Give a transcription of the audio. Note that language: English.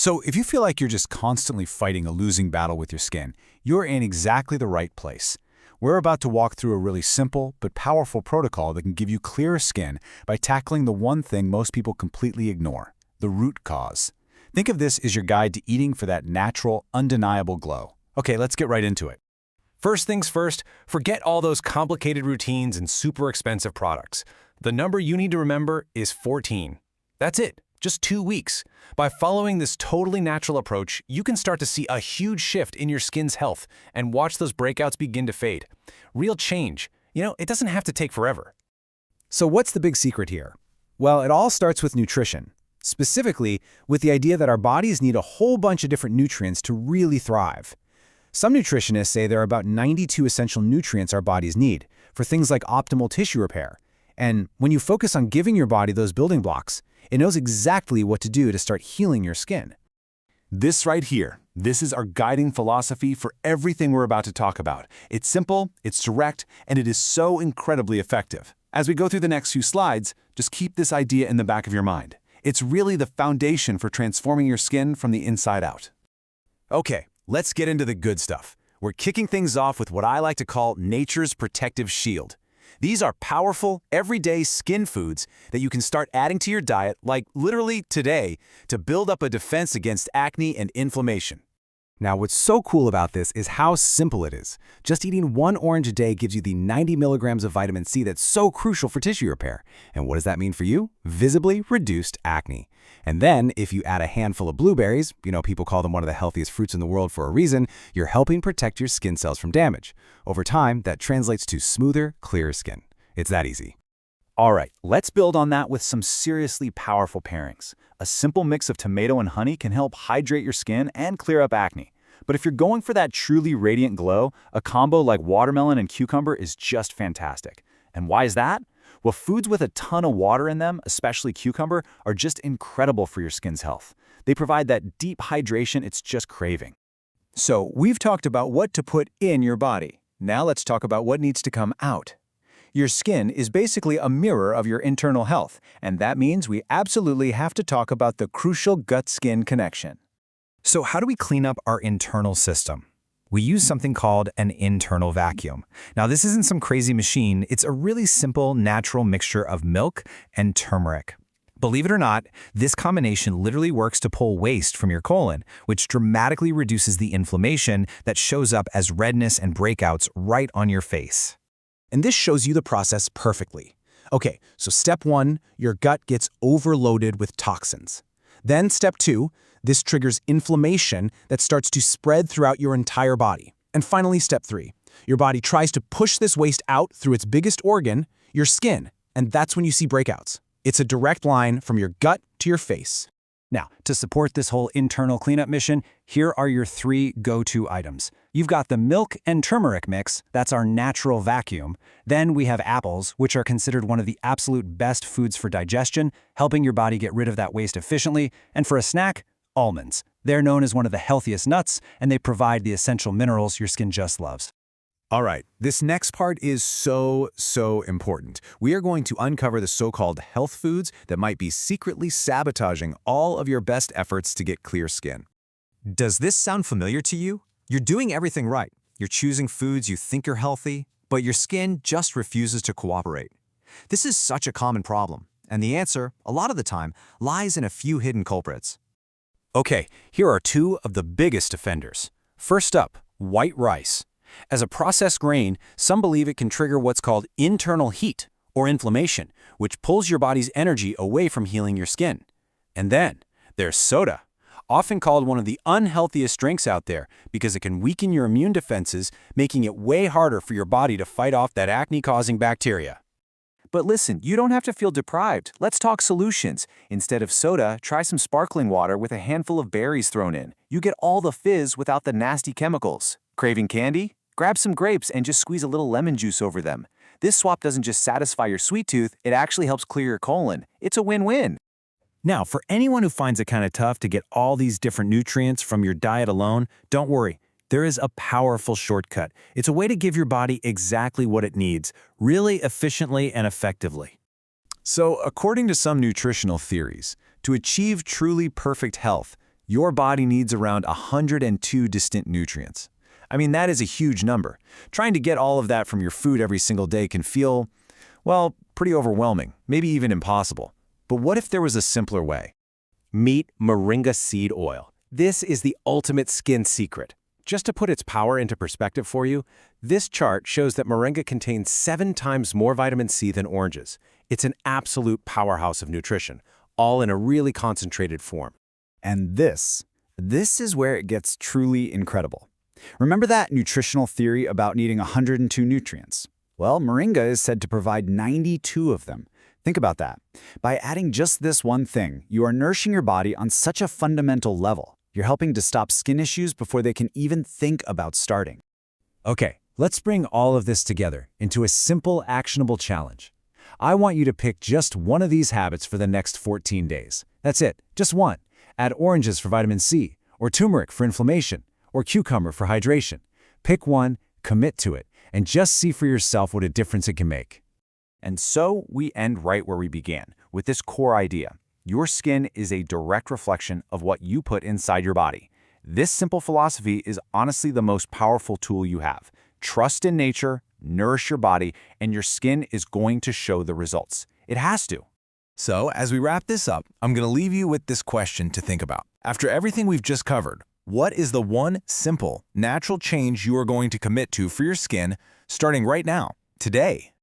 So if you feel like you're just constantly fighting a losing battle with your skin, you're in exactly the right place. We're about to walk through a really simple but powerful protocol that can give you clearer skin by tackling the one thing most people completely ignore, the root cause. Think of this as your guide to eating for that natural, undeniable glow. Okay, let's get right into it. First things first, forget all those complicated routines and super expensive products. The number you need to remember is 14. That's it, just 2 weeks. By following this totally natural approach, you can start to see a huge shift in your skin's health and watch those breakouts begin to fade. Real change. It doesn't have to take forever. So what's the big secret here? Well, it all starts with nutrition. Specifically, with the idea that our bodies need a whole bunch of different nutrients to really thrive. Some nutritionists say there are about 92 essential nutrients our bodies need for things like optimal tissue repair. And when you focus on giving your body those building blocks, it knows exactly what to do to start healing your skin. This right here, this is our guiding philosophy for everything we're about to talk about. It's simple, it's direct, and it is so incredibly effective. As we go through the next few slides, just keep this idea in the back of your mind. It's really the foundation for transforming your skin from the inside out. Okay, let's get into the good stuff. We're kicking things off with what I like to call nature's protective shield. These are powerful, everyday skin foods that you can start adding to your diet, like literally today, to build up a defense against acne and inflammation. Now, what's so cool about this is how simple it is. Just eating 1 orange a day gives you the 90 milligrams of vitamin C that's so crucial for tissue repair. And what does that mean for you? Visibly reduced acne. And then, if you add a handful of blueberries, people call them one of the healthiest fruits in the world for a reason, you're helping protect your skin cells from damage. Over time, that translates to smoother, clearer skin. It's that easy. All right, let's build on that with some seriously powerful pairings. A simple mix of tomato and honey can help hydrate your skin and clear up acne. But if you're going for that truly radiant glow, a combo like watermelon and cucumber is just fantastic. And why is that? Well, foods with a ton of water in them, especially cucumber, are just incredible for your skin's health. They provide that deep hydration it's just craving. So we've talked about what to put in your body. Now let's talk about what needs to come out. Your skin is basically a mirror of your internal health, and that means we absolutely have to talk about the crucial gut-skin connection. So how do we clean up our internal system? We use something called an internal vacuum. Now, this isn't some crazy machine. It's a really simple, natural mixture of milk and turmeric. Believe it or not, this combination literally works to pull waste from your colon, which dramatically reduces the inflammation that shows up as redness and breakouts right on your face. And this shows you the process perfectly. Okay, so step 1, your gut gets overloaded with toxins. Then step 2, this triggers inflammation that starts to spread throughout your entire body. And finally, step 3, your body tries to push this waste out through its biggest organ, your skin, and that's when you see breakouts. It's a direct line from your gut to your face. Now, to support this whole internal cleanup mission, here are your 3 go-to items. You've got the milk and turmeric mix, that's our natural vacuum. Then we have apples, which are considered one of the absolute best foods for digestion, helping your body get rid of that waste efficiently. And for a snack, almonds. They're known as one of the healthiest nuts, and they provide the essential minerals your skin just loves. All right, this next part is so important. We are going to uncover the so-called health foods that might be secretly sabotaging all of your best efforts to get clear skin. Does this sound familiar to you? You're doing everything right. You're choosing foods you think are healthy, but your skin just refuses to cooperate. This is such a common problem, and the answer, a lot of the time, lies in a few hidden culprits. Okay, here are 2 of the biggest offenders. First up, white rice. As a processed grain, some believe it can trigger what's called internal heat, or inflammation, which pulls your body's energy away from healing your skin. And then, there's soda, often called one of the unhealthiest drinks out there because it can weaken your immune defenses, making it way harder for your body to fight off that acne-causing bacteria. But listen, you don't have to feel deprived. Let's talk solutions. Instead of soda, try some sparkling water with a handful of berries thrown in. You get all the fizz without the nasty chemicals. Craving candy? Grab some grapes and just squeeze a little lemon juice over them. This swap doesn't just satisfy your sweet tooth, it actually helps clear your colon. It's a win-win. Now, for anyone who finds it kind of tough to get all these different nutrients from your diet alone, don't worry. There is a powerful shortcut. It's a way to give your body exactly what it needs, really efficiently and effectively. So, according to some nutritional theories, to achieve truly perfect health, Your body needs around 102 distinct nutrients. I mean, that is a huge number. Trying to get all of that from your food every single day can feel, well, pretty overwhelming, maybe even impossible. But what if there was a simpler way? Meet moringa seed oil. This is the ultimate skin secret. Just to put its power into perspective for you, this chart shows that moringa contains 7 times more vitamin C than oranges. It's an absolute powerhouse of nutrition, all in a really concentrated form. And this is where it gets truly incredible. Remember that nutritional theory about needing 102 nutrients? Well, moringa is said to provide 92 of them. Think about that. By adding just this one thing, you are nourishing your body on such a fundamental level. You're helping to stop skin issues before they can even think about starting. Okay, let's bring all of this together into a simple, actionable challenge. I want you to pick just one of these habits for the next 14 days. That's it, just one. Add oranges for vitamin C, or turmeric for inflammation, or cucumber for hydration. Pick one, commit to it, and just see for yourself what a difference it can make. And so we end right where we began, with this core idea. Your skin is a direct reflection of what you put inside your body. This simple philosophy is honestly the most powerful tool you have. Trust in nature, nourish your body, and your skin is going to show the results. It has to. So, as we wrap this up, I'm going to leave you with this question to think about. After everything we've just covered, what is the one simple, natural change you are going to commit to for your skin starting right now, today?